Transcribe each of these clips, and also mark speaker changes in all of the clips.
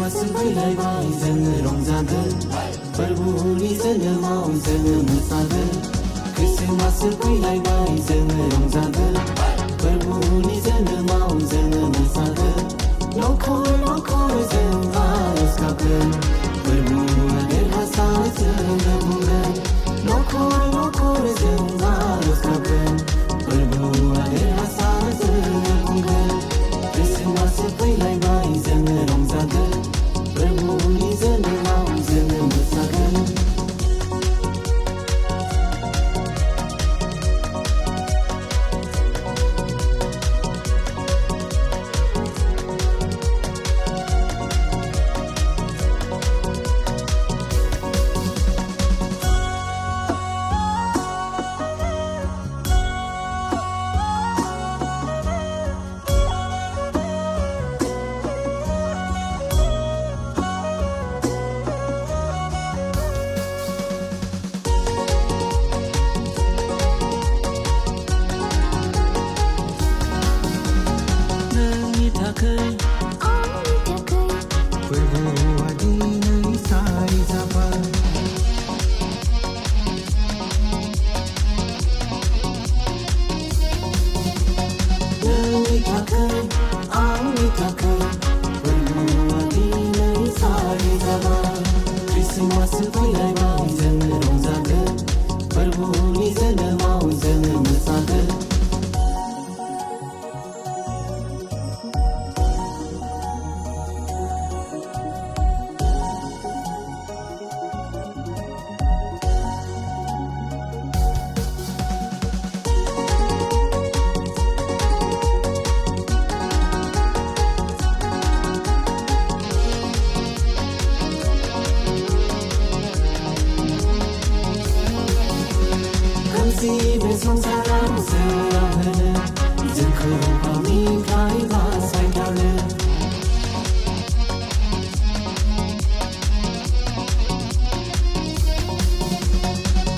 Speaker 1: Christmas फैलायबाय जोङो रंजागोन फोरबुनि जोनोमाव जोङो मोसागोन क्रिसमास फैलायबाय जोङो रंजागोन फोरबुनि जोनोमाव जोङो मोसागोन नखर नखर जों आरज गाबगोन फोरबुआ देरहासार जोङो बुंगोन नखर नखर जों आरज गाबगोन फोरबुआ देरहासार जोङो बुंगोन क्रिसमास फैलायबाय जोङो रंजागोन फोरबुनि जोनोमाव जोङो मोसागोन फोरबुआ दिनै सारि जाबाय नोंनि थाखाय आंनि थाखाय फोरबुआ दिनै सारि जाबाय क्रिसमास फैलायबाय जोङो रंजागोन फोरबुनि जोनोमाव जोङो मोसागोन बे संसाराव सोरांहोनो जोंखौ गावनिफ्राय बासायथारनो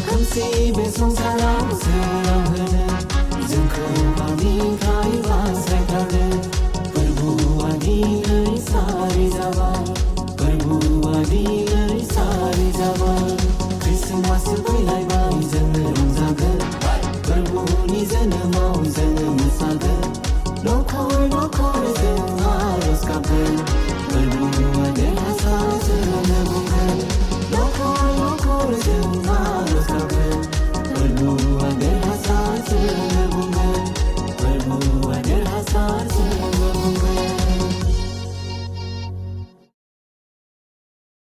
Speaker 1: खोमसि बे संसाराव